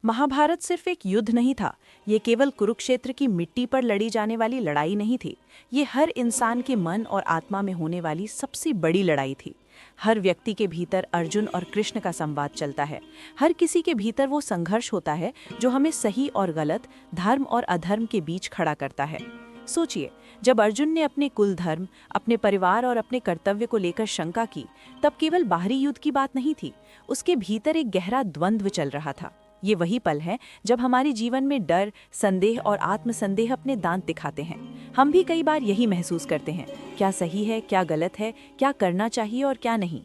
महाभारत सिर्फ एक युद्ध नहीं था। ये केवल कुरुक्षेत्र की मिट्टी पर लड़ी जाने वाली लड़ाई नहीं थी। ये हर इंसान के मन और आत्मा में होने वाली सबसे बड़ी लड़ाई थी। हर व्यक्ति के भीतर अर्जुन और कृष्ण का संवाद चलता है। हर किसी के भीतर वो संघर्ष होता है जो हमें सही और गलत, धर्म और अधर्म के बीच खड़ा करता है। सोचिए, जब अर्जुन ने अपने कुल धर्म, अपने परिवार और अपने कर्तव्य को लेकर शंका की, तब केवल बाहरी युद्ध की बात नहीं थी। उसके भीतर एक गहरा द्वंद्व चल रहा था। ये वही पल है जब हमारे जीवन में डर, संदेह और आत्मसंदेह अपने दांत दिखाते हैं। हम भी कई बार यही महसूस करते हैं, क्या सही है, क्या गलत है, क्या करना चाहिए और क्या नहीं।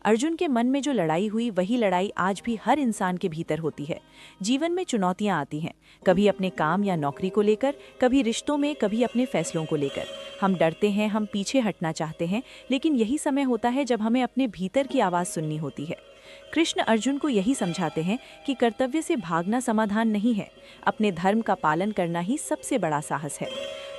अर्जुन के मन में जो लड़ाई हुई, वही लड़ाई आज भी हर इंसान के भीतर होती है। जीवन में चुनौतियां आती हैं, कभी अपने काम या नौकरी को लेकर, कभी रिश्तों में, कभी अपने फैसलों को लेकर। हम डरते हैं, हम पीछे हटना चाहते हैं, लेकिन यही समय होता है जब हमें अपने भीतर की आवाज़ सुननी होती है। कृष्ण अर्जुन को यही समझाते हैं कि कर्तव्य से भागना समाधान नहीं है, अपने धर्म का पालन करना ही सबसे बड़ा साहस है।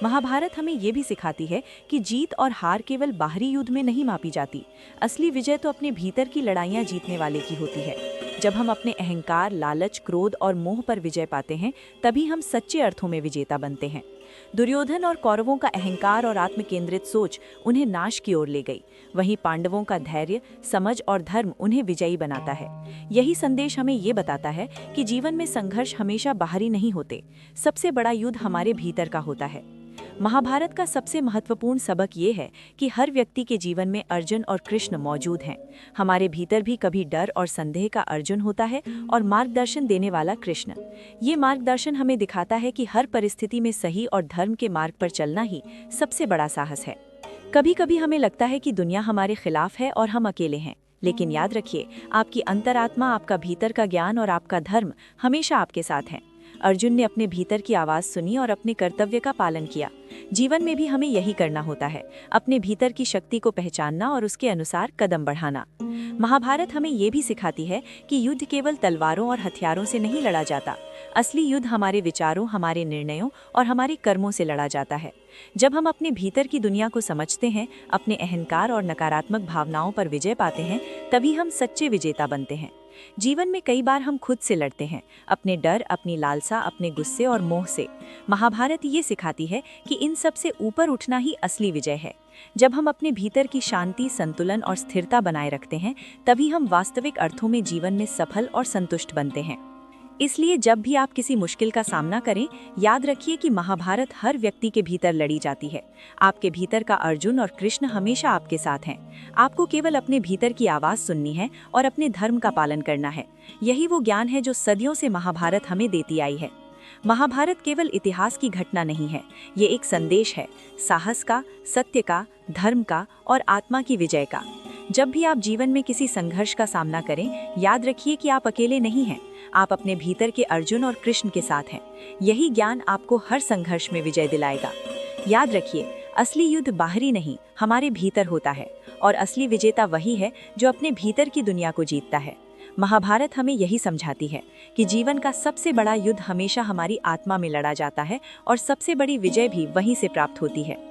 महाभारत हमें ये भी सिखाती है कि जीत और हार केवल बाहरी युद्ध में नहीं मापी जाती। असली विजय तो अपने भीतर की लड़ाइयाँ जीतने वाले की होती है। जब हम अपने अहंकार, लालच, क्रोध और मोह पर विजय पाते हैं, तभी हम सच्चे अर्थों में विजेता बनते हैं। दुर्योधन और कौरवों का अहंकार और आत्मकेंद्रित सोच उन्हें नाश की ओर ले गई। वहीं पांडवों का धैर्य, समझ और धर्म उन्हें विजयी बनाता है। यही संदेश हमें ये बताता है कि जीवन में संघर्ष हमेशा बाहरी नहीं होते। सबसे बड़ा युद्ध हमारे भीतर का होता है। महाभारत का सबसे महत्वपूर्ण सबक ये है कि हर व्यक्ति के जीवन में अर्जुन और कृष्ण मौजूद हैं। हमारे भीतर भी कभी डर और संदेह का अर्जुन होता है और मार्गदर्शन देने वाला कृष्ण। ये मार्गदर्शन हमें दिखाता है कि हर परिस्थिति में सही और धर्म के मार्ग पर चलना ही सबसे बड़ा साहस है। कभी कभी हमें लगता है कि दुनिया हमारे खिलाफ है और हम अकेले हैं, लेकिन याद रखिए, आपकी अंतरात्मा, आपका भीतर का ज्ञान और आपका धर्म हमेशा आपके साथ हैं। अर्जुन ने अपने भीतर की आवाज़ सुनी और अपने कर्तव्य का पालन किया। जीवन में भी हमें यही करना होता है, अपने भीतर की शक्ति को पहचानना और उसके अनुसार कदम बढ़ाना। महाभारत हमें ये भी सिखाती है कि युद्ध केवल तलवारों और हथियारों से नहीं लड़ा जाता। असली युद्ध हमारे विचारों, हमारे निर्णयों और हमारे कर्मों से लड़ा जाता है। जब हम अपने भीतर की दुनिया को समझते हैं, अपने अहंकार और नकारात्मक भावनाओं पर विजय पाते हैं, तभी हम सच्चे विजेता बनते हैं। जीवन में कई बार हम खुद से लड़ते हैं, अपने डर, अपनी लालसा, अपने गुस्से और मोह से। महाभारत ये सिखाती है कि इन सब से ऊपर उठना ही असली विजय है। जब हम अपने भीतर की शांति, संतुलन और स्थिरता बनाए रखते हैं, तभी हम वास्तविक अर्थों में जीवन में सफल और संतुष्ट बनते हैं। इसलिए जब भी आप किसी मुश्किल का सामना करें, याद रखिए कि महाभारत हर व्यक्ति के भीतर लड़ी जाती है। आपके भीतर का अर्जुन और कृष्ण हमेशा आपके साथ हैं। आपको केवल अपने भीतर की आवाज़ सुननी है और अपने धर्म का पालन करना है। यही वो ज्ञान है जो सदियों से महाभारत हमें देती आई है। महाभारत केवल इतिहास की घटना नहीं है, ये एक संदेश है, साहस का, सत्य का, धर्म का और आत्मा की विजय का। जब भी आप जीवन में किसी संघर्ष का सामना करें, याद रखिए कि आप अकेले नहीं हैं। आप अपने भीतर के अर्जुन और कृष्ण के साथ हैं। यही ज्ञान आपको हर संघर्ष में विजय दिलाएगा। याद रखिए, असली युद्ध बाहरी नहीं, हमारे भीतर होता है, और असली विजेता वही है जो अपने भीतर की दुनिया को जीतता है। महाभारत हमें यही समझाती है कि जीवन का सबसे बड़ा युद्ध हमेशा हमारी आत्मा में लड़ा जाता है और सबसे बड़ी विजय भी वहीं से प्राप्त होती है।